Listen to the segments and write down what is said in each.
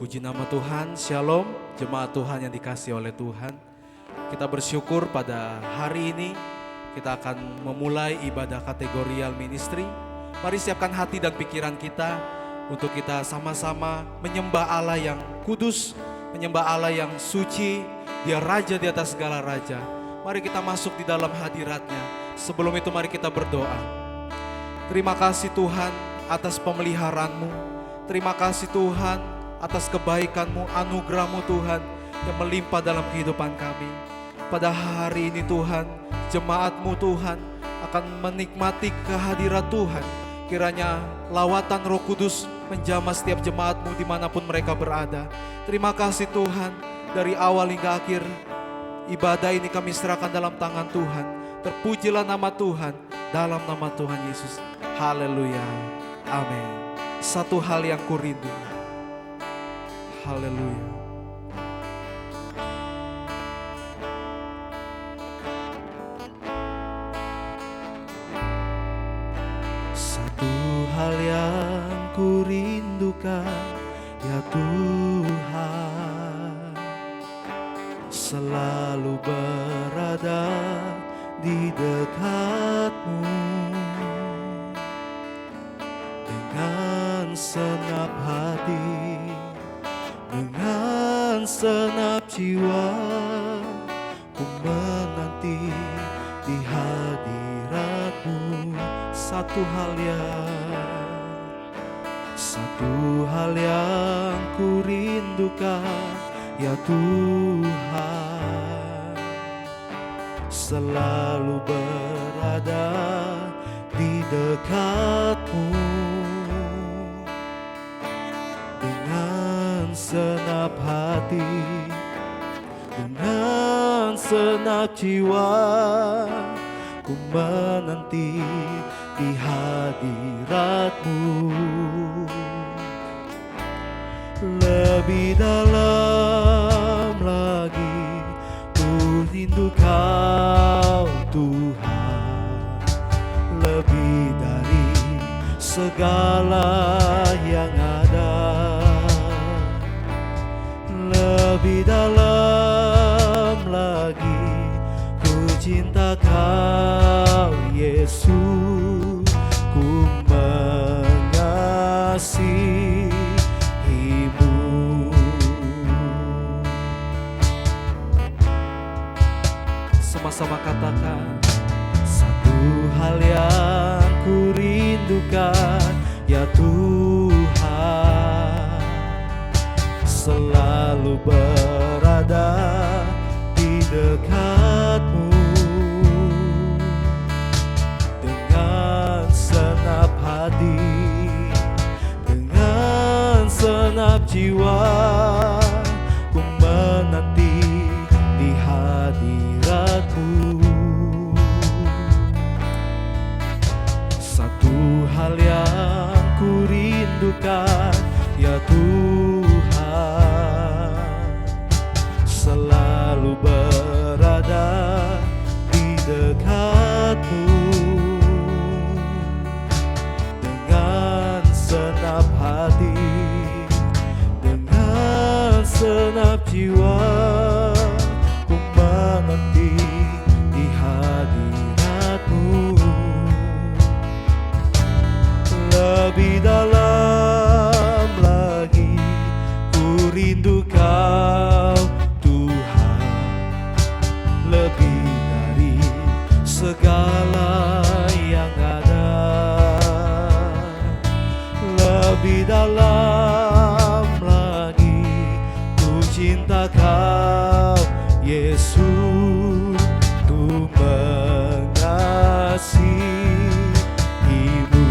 Puji nama Tuhan, Shalom, jemaat Tuhan yang dikasihi oleh Tuhan. Kita bersyukur pada hari ini kita akan memulai ibadah kategorial ministry. Mari siapkan hati dan pikiran kita untuk kita sama-sama menyembah Allah yang kudus, menyembah Allah yang suci. Dia Raja di atas segala raja. Mari kita masuk di dalam hadirat-Nya. Sebelum itu mari kita berdoa. Terima kasih Tuhan atas pemeliharaan-Mu. Terima kasih Tuhan atas kebaikan-Mu, anugerah-Mu Tuhan yang melimpah dalam kehidupan kami. Pada hari ini Tuhan, jemaat-Mu Tuhan akan menikmati kehadirat Tuhan. Kiranya lawatan Roh Kudus menjamah setiap jemaat-Mu dimanapun mereka berada. Terima kasih Tuhan, dari awal hingga akhir ibadah ini kami serahkan dalam tangan Tuhan. Terpujilah nama Tuhan, dalam nama Tuhan Yesus. Haleluya, amin. Satu hal yang kurindu. Haleluya. Satu hal yang kurindukan, ya Tuhan, selalu berada di dekat-Mu dengan senap hati, dengan senap jiwa, ku menanti di hadirat-Mu. Satu hal yang kurindukan, ya Tuhan, selalu berada di dekat-Mu dengan senap hati, dengan senap jiwa, ku menanti di hadirat-Mu. Lebih dalam lagi ku rindu Kau Tuhan, lebih dari segala yang ada. Lebih dalam lagi ku cinta Kau Yesus, ku mengasihimu. Sama-sama katakan, satu hal yang ku rindukan, ya Tuhan, selalu berada di dekat-Mu dengan senap hati, dengan senap jiwa, ku menanti di hadirat-Mu. Satu hal yang ku rindukan, ya Tuhan, selalu berada di dekat-Mu dengan senap hati, dengan senap jiwa, ku menanti di hadirat-Mu. Lebih dalam lagi ku rindu Kau Tuhan, lebih dari segala yang ada. Lebih dalam lagi ku cinta Kau Yesus, ku mengasihimu.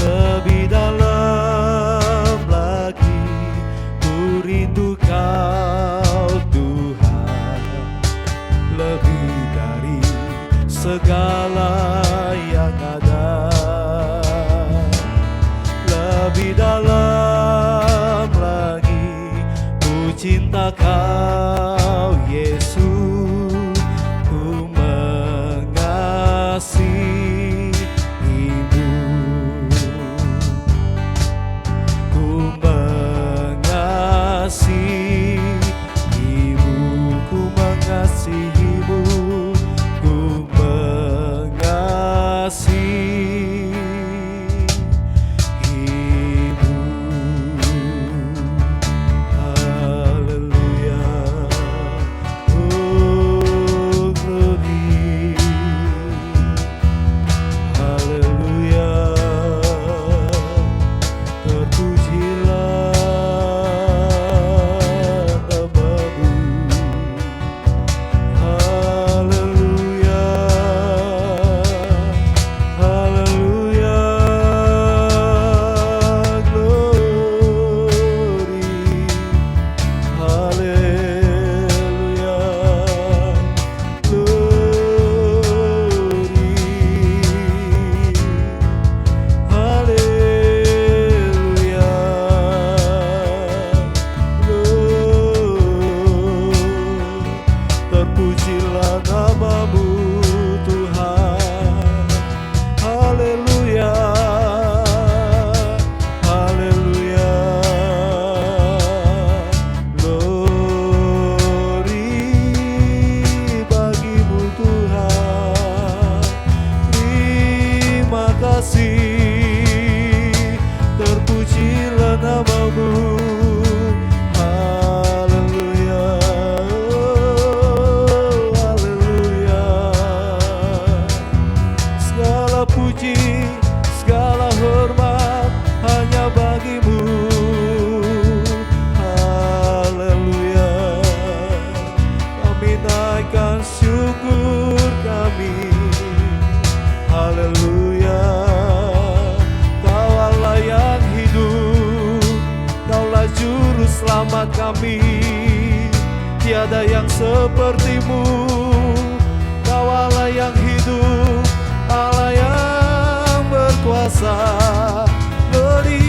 Lebih dalam lagi ku rindu Kau Tuhan, lebih dari segala yang ada. Lebih dalam lagi ku cinta Kau Yesus, ku mengasihimu. Ku kami, tiada yang sepertimu. Kau Allah yang hidup, Allah yang berkuasa. Glory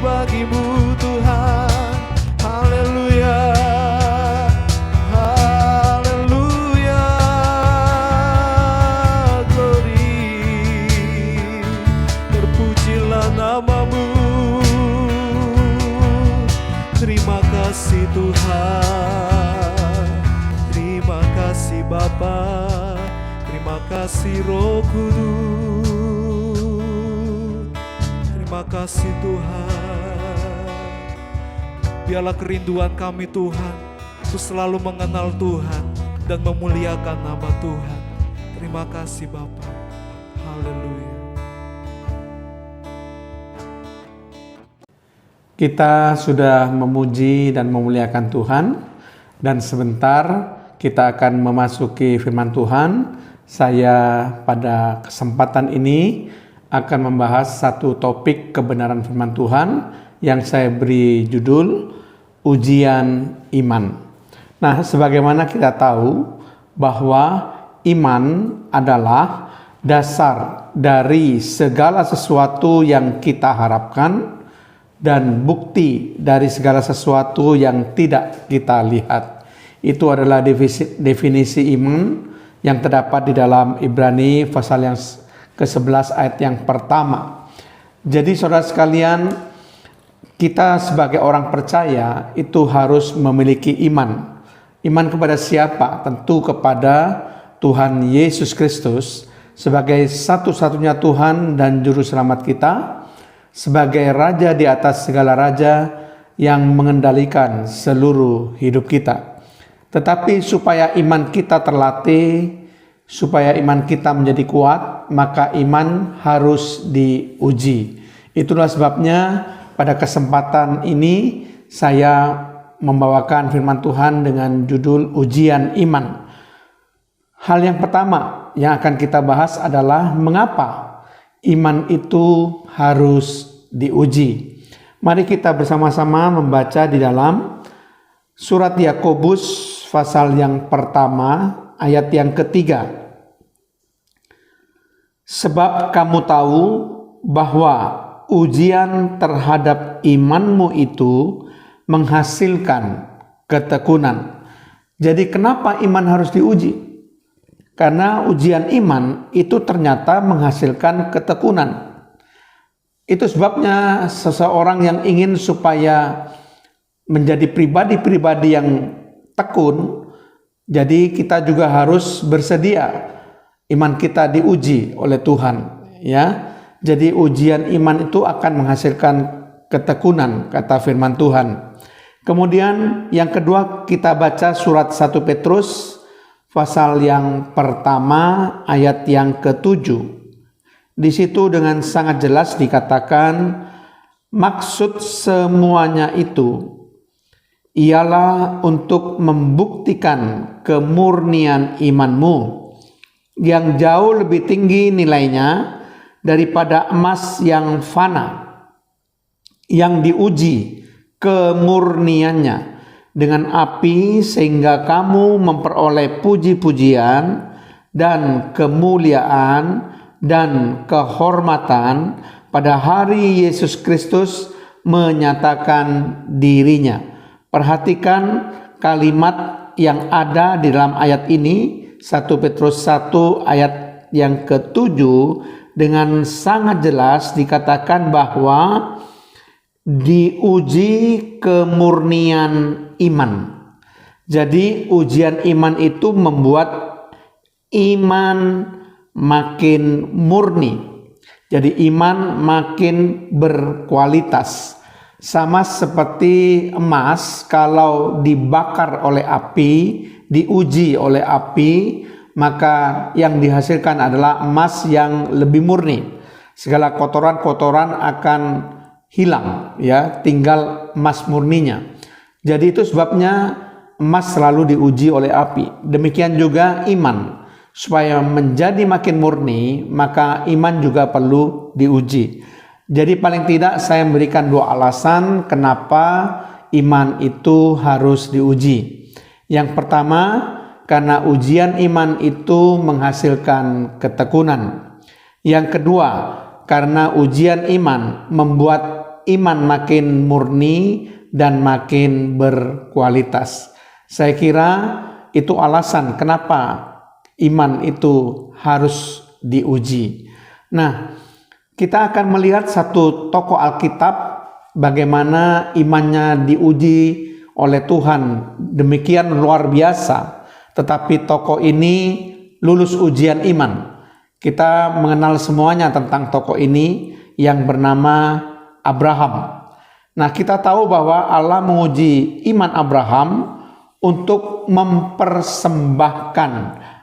bagimu Tuhan. Haleluya, haleluya, glory. Terpujilah namamu. Terima kasih Tuhan, terima kasih Bapa, terima kasih Roh Kudus, terima kasih Tuhan. Biarlah kerinduan kami Tuhan untuk selalu mengenal Tuhan dan memuliakan nama Tuhan. Terima kasih Bapa. Haleluya. Kita sudah memuji dan memuliakan Tuhan, dan sebentar kita akan memasuki firman Tuhan. Saya pada kesempatan ini akan membahas satu topik kebenaran firman Tuhan yang saya beri judul ujian iman. Nah, sebagaimana kita tahu bahwa iman adalah dasar dari segala sesuatu yang kita harapkan dan bukti dari segala sesuatu yang tidak kita lihat. Itu adalah definisi iman yang terdapat di dalam Ibrani pasal yang ke-11 ayat yang pertama. Jadi saudara sekalian, kita sebagai orang percaya itu harus memiliki iman. Iman kepada siapa? Tentu kepada Tuhan Yesus Kristus sebagai satu-satunya Tuhan dan Juru Selamat kita, sebagai Raja di atas segala raja yang mengendalikan seluruh hidup kita. Tetapi supaya iman kita terlatih, supaya iman kita menjadi kuat, maka iman harus diuji. Itulah sebabnya pada kesempatan ini saya membawakan firman Tuhan dengan judul ujian iman. Hal yang pertama yang akan kita bahas adalah mengapa iman itu harus diuji. Mari kita bersama-sama membaca di dalam surat Yakobus pasal yang pertama ayat yang ketiga. Sebab kamu tahu bahwa ujian terhadap imanmu itu menghasilkan ketekunan. Jadi kenapa iman harus diuji? Karena ujian iman itu ternyata menghasilkan ketekunan. Itu sebabnya seseorang yang ingin supaya menjadi pribadi-pribadi yang tekun, jadi kita juga harus bersedia iman kita diuji oleh Tuhan, ya. Jadi ujian iman itu akan menghasilkan ketekunan, kata firman Tuhan. Kemudian yang kedua kita baca surat 1 Petrus pasal yang pertama ayat yang ke-7. Di situ dengan sangat jelas dikatakan maksud semuanya itu ialah untuk membuktikan kemurnian imanmu yang jauh lebih tinggi nilainya daripada emas yang fana, yang diuji kemurniannya dengan api sehingga kamu memperoleh puji-pujian dan kemuliaan dan kehormatan pada hari Yesus Kristus menyatakan dirinya. Perhatikan kalimat yang ada di dalam ayat ini, 1 Petrus 1 ayat yang ke-7, dengan sangat jelas dikatakan bahwa diuji kemurnian iman. Jadi ujian iman itu membuat iman makin murni. Jadi iman makin berkualitas. Sama seperti emas, kalau dibakar oleh api, diuji oleh api, maka yang dihasilkan adalah emas yang lebih murni. Segala kotoran-kotoran akan hilang, ya, tinggal emas murninya. Jadi itu sebabnya emas selalu diuji oleh api. Demikian juga iman. Supaya menjadi makin murni, maka iman juga perlu diuji. Jadi paling tidak saya memberikan 2 alasan kenapa iman itu harus diuji. Yang pertama, karena ujian iman itu menghasilkan ketekunan. Yang kedua, karena ujian iman membuat iman makin murni dan makin berkualitas. Saya kira itu alasan kenapa iman itu harus diuji. Nah, kita akan melihat satu tokoh Alkitab bagaimana imannya diuji oleh Tuhan demikian luar biasa. Tetapi tokoh ini lulus ujian iman. Kita mengenal semuanya tentang tokoh ini yang bernama Abraham. Nah, kita tahu bahwa Allah menguji iman Abraham untuk mempersembahkan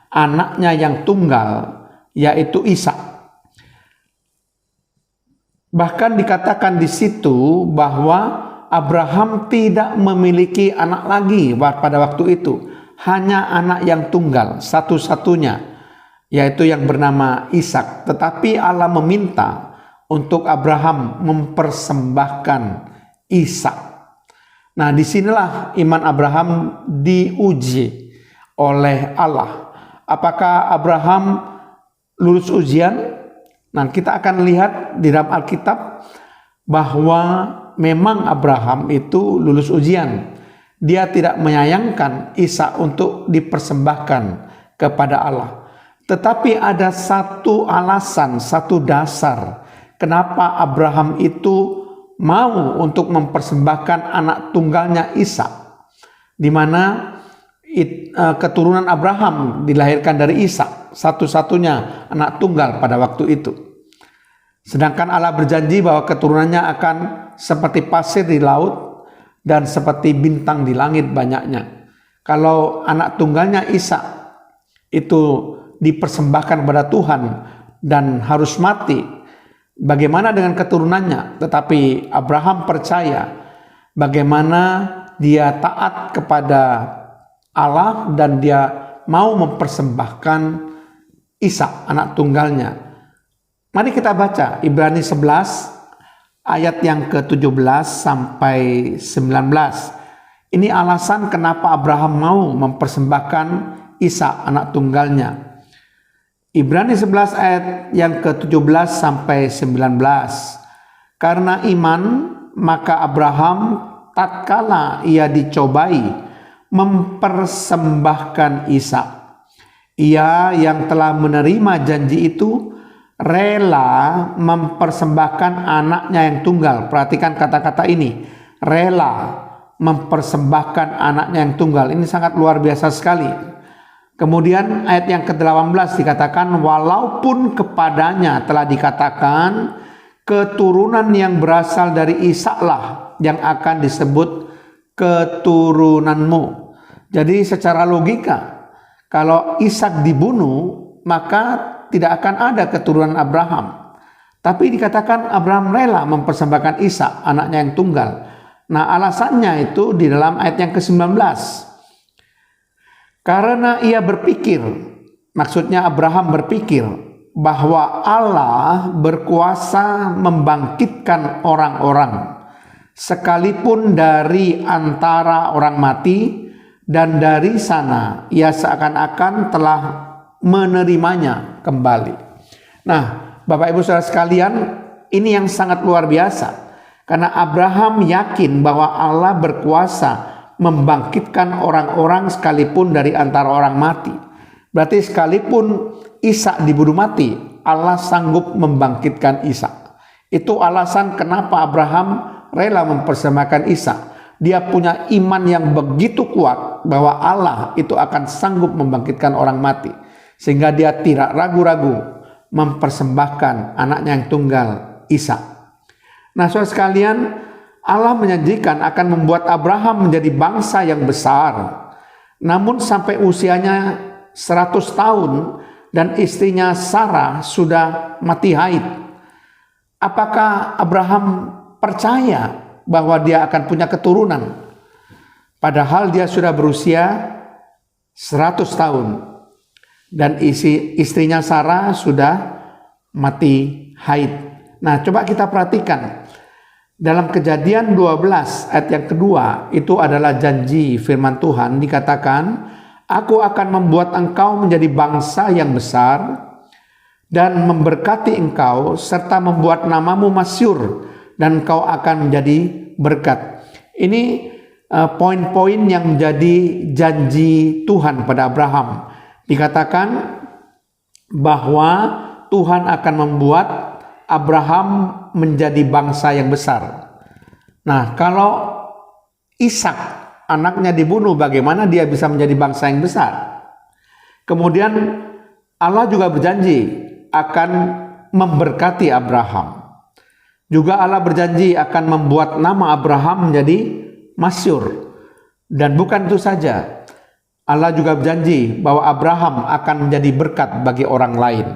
anaknya yang tunggal, yaitu Ishak. Bahkan dikatakan di situ bahwa Abraham tidak memiliki anak lagi pada waktu itu, hanya anak yang tunggal, satu-satunya, yaitu yang bernama Ishak. Tetapi Allah meminta untuk Abraham mempersembahkan Ishak. Nah, disinilah iman Abraham diuji oleh Allah. Apakah Abraham lulus ujian? Nah, kita akan lihat di dalam Alkitab bahwa memang Abraham itu lulus ujian. Dia tidak menyayangkan Ishak untuk dipersembahkan kepada Allah. Tetapi ada satu alasan, satu dasar kenapa Abraham itu mau untuk mempersembahkan anak tunggalnya Ishak, di mana keturunan Abraham dilahirkan dari Ishak, satu-satunya anak tunggal pada waktu itu. Sedangkan Allah berjanji bahwa keturunannya akan seperti pasir di laut dan seperti bintang di langit banyaknya. Kalau anak tunggalnya Ishak itu dipersembahkan kepada Tuhan dan harus mati, bagaimana dengan keturunannya? Tetapi Abraham percaya bagaimana dia taat kepada Allah dan dia mau mempersembahkan Ishak, anak tunggalnya. Mari kita baca Ibrani 11 ayat yang ke-17 sampai 19. Ini alasan kenapa Abraham mau mempersembahkan Ishak, anak tunggalnya. Ibrani 11 ayat yang ke-17 sampai 19. Karena iman, maka Abraham tatkala ia dicobai mempersembahkan Ishak. Ia yang telah menerima janji itu rela mempersembahkan anaknya yang tunggal. Perhatikan kata-kata ini, rela mempersembahkan anaknya yang tunggal. Ini sangat luar biasa sekali. Kemudian ayat yang ke-18 dikatakan, walaupun kepadanya telah dikatakan keturunan yang berasal dari Ishaklah yang akan disebut keturunanmu. Jadi secara logika, kalau Ishak dibunuh, maka tidak akan ada keturunan Abraham. Tapi dikatakan Abraham rela mempersembahkan Ishak, anaknya yang tunggal. Nah, alasannya itu di dalam ayat yang ke-19. Karena ia berpikir, maksudnya Abraham berpikir, bahwa Allah berkuasa membangkitkan orang-orang, sekalipun dari antara orang mati, dan dari sana ia seakan-akan telah menerimanya kembali. Nah, Bapak Ibu Saudara sekalian, ini yang sangat luar biasa. Karena Abraham yakin bahwa Allah berkuasa membangkitkan orang-orang sekalipun dari antara orang mati. Berarti sekalipun Ishak dibunuh mati, Allah sanggup membangkitkan Ishak. Itu alasan kenapa Abraham rela mempersembahkan Ishak. Dia punya iman yang begitu kuat bahwa Allah itu akan sanggup membangkitkan orang mati. Sehingga dia tidak ragu-ragu mempersembahkan anaknya yang tunggal, Ishak. Nah, saudara sekalian, Allah menjanjikan akan membuat Abraham menjadi bangsa yang besar. Namun sampai usianya 100 tahun dan istrinya Sarah sudah mati haid. Apakah Abraham percaya bahwa dia akan punya keturunan? Padahal dia sudah berusia 100 tahun dan istrinya Sarah sudah mati haid. Nah, coba kita perhatikan. Dalam Kejadian 12 ayat yang kedua, itu adalah janji firman Tuhan, dikatakan, Aku akan membuat engkau menjadi bangsa yang besar dan memberkati engkau serta membuat namamu masyhur dan engkau akan menjadi berkat. Ini poin-poin yang menjadi janji Tuhan pada Abraham. Dikatakan bahwa Tuhan akan membuat Abraham menjadi bangsa yang besar. Nah, kalau Ishak anaknya dibunuh, bagaimana dia bisa menjadi bangsa yang besar? Kemudian Allah juga berjanji akan memberkati Abraham. Juga Allah berjanji akan membuat nama Abraham menjadi masyhur. Dan bukan itu saja, Allah juga berjanji bahwa Abraham akan menjadi berkat bagi orang lain.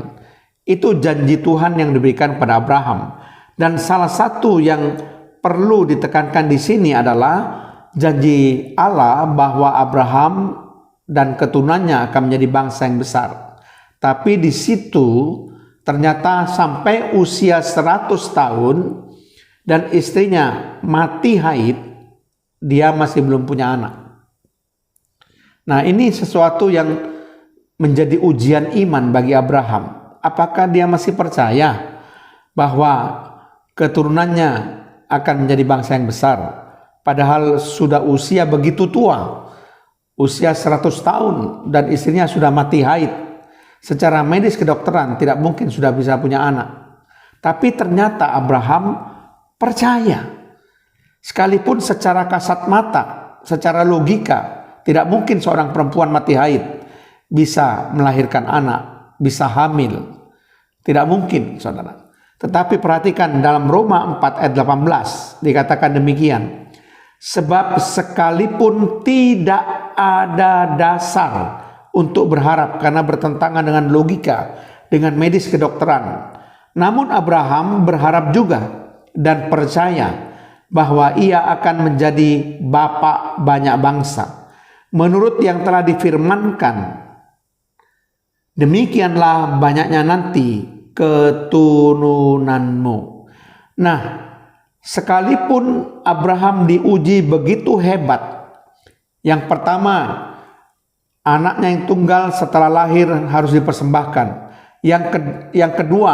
Itu janji Tuhan yang diberikan pada Abraham. Dan salah satu yang perlu ditekankan di sini adalah janji Allah bahwa Abraham dan keturunannya akan menjadi bangsa yang besar. Tapi di situ ternyata sampai usia 100 tahun dan istrinya mati haid, dia masih belum punya anak. Nah, ini sesuatu yang menjadi ujian iman bagi Abraham. Apakah dia masih percaya bahwa keturunannya akan menjadi bangsa yang besar? Padahal sudah usia begitu tua, usia 100 tahun dan istrinya sudah mati haid. Secara medis kedokteran tidak mungkin sudah bisa punya anak. Tapi ternyata Abraham percaya. Sekalipun secara kasat mata, secara logika, tidak mungkin seorang perempuan mati haid bisa melahirkan anak, bisa hamil. Tidak mungkin, saudara. Tetapi perhatikan dalam Roma 4 ayat 18 dikatakan demikian. Sebab sekalipun tidak ada dasar untuk berharap karena bertentangan dengan logika, dengan medis kedokteran. Namun Abraham berharap juga dan percaya bahwa ia akan menjadi bapa banyak bangsa. Menurut yang telah difirmankan, demikianlah banyaknya nanti keturunanmu. Nah, sekalipun Abraham diuji begitu hebat, yang pertama, anaknya yang tunggal setelah lahir harus dipersembahkan. Yang kedua,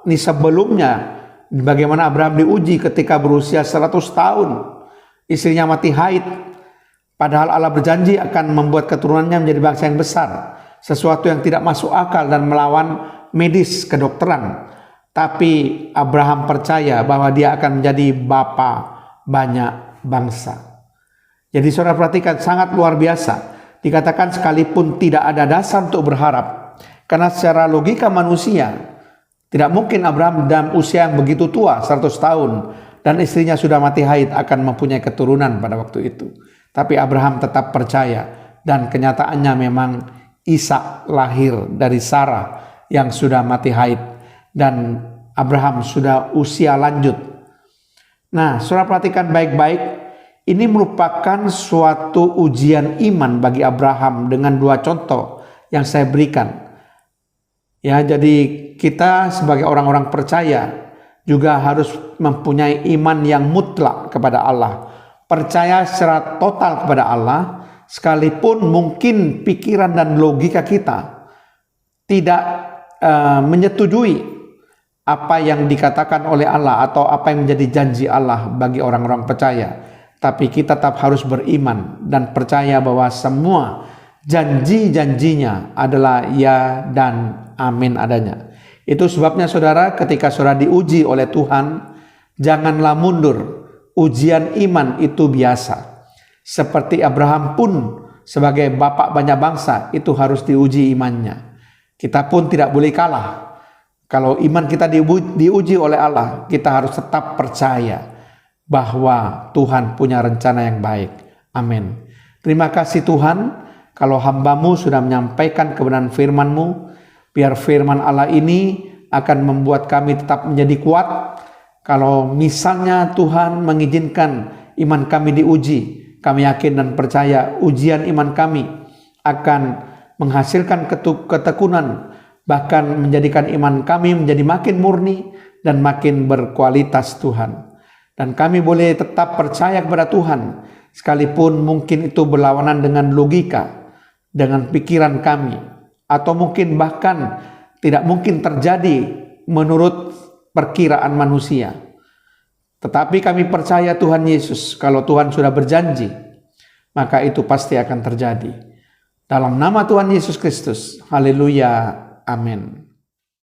ini sebelumnya, bagaimana Abraham diuji ketika berusia 100 tahun, istrinya mati haid. Padahal Allah berjanji akan membuat keturunannya menjadi bangsa yang besar. Sesuatu yang tidak masuk akal dan melawan medis kedokteran. Tapi Abraham percaya bahwa dia akan menjadi bapa banyak bangsa. Jadi saudara perhatikan, sangat luar biasa. Dikatakan sekalipun tidak ada dasar untuk berharap. Karena secara logika manusia, tidak mungkin Abraham dalam usia yang begitu tua, 100 tahun, dan istrinya sudah mati haid akan mempunyai keturunan pada waktu itu. Tapi Abraham tetap percaya, dan kenyataannya memang Ishak lahir dari Sarah yang sudah mati haid dan Abraham sudah usia lanjut. Nah, saudara perhatikan baik-baik, ini merupakan suatu ujian iman bagi Abraham dengan dua contoh yang saya berikan. Ya, jadi kita sebagai orang-orang percaya juga harus mempunyai iman yang mutlak kepada Allah. Percaya secara total kepada Allah, sekalipun mungkin pikiran dan logika kita tidak menyetujui apa yang dikatakan oleh Allah atau apa yang menjadi janji Allah bagi orang-orang percaya. Tapi kita tetap harus beriman dan percaya bahwa semua janji-janjinya adalah ya dan amin adanya. Itu sebabnya saudara, ketika saudara diuji oleh Tuhan, janganlah mundur. Ujian iman itu biasa. Seperti Abraham pun sebagai bapak banyak bangsa, itu harus diuji imannya. Kita pun tidak boleh kalah. Kalau iman kita diuji oleh Allah, kita harus tetap percaya bahwa Tuhan punya rencana yang baik. Amin. Terima kasih Tuhan, kalau hamba-Mu sudah menyampaikan kebenaran firman-Mu, biar firman Allah ini akan membuat kami tetap menjadi kuat. Kalau misalnya Tuhan mengizinkan iman kami diuji, kami yakin dan percaya ujian iman kami akan menghasilkan ketekunan, bahkan menjadikan iman kami menjadi makin murni dan makin berkualitas Tuhan. Dan kami boleh tetap percaya kepada Tuhan, sekalipun mungkin itu berlawanan dengan logika, dengan pikiran kami, atau mungkin bahkan tidak mungkin terjadi menurut perkiraan manusia. Tetapi kami percaya Tuhan Yesus, kalau Tuhan sudah berjanji, maka itu pasti akan terjadi. Dalam nama Tuhan Yesus Kristus, haleluya, amin.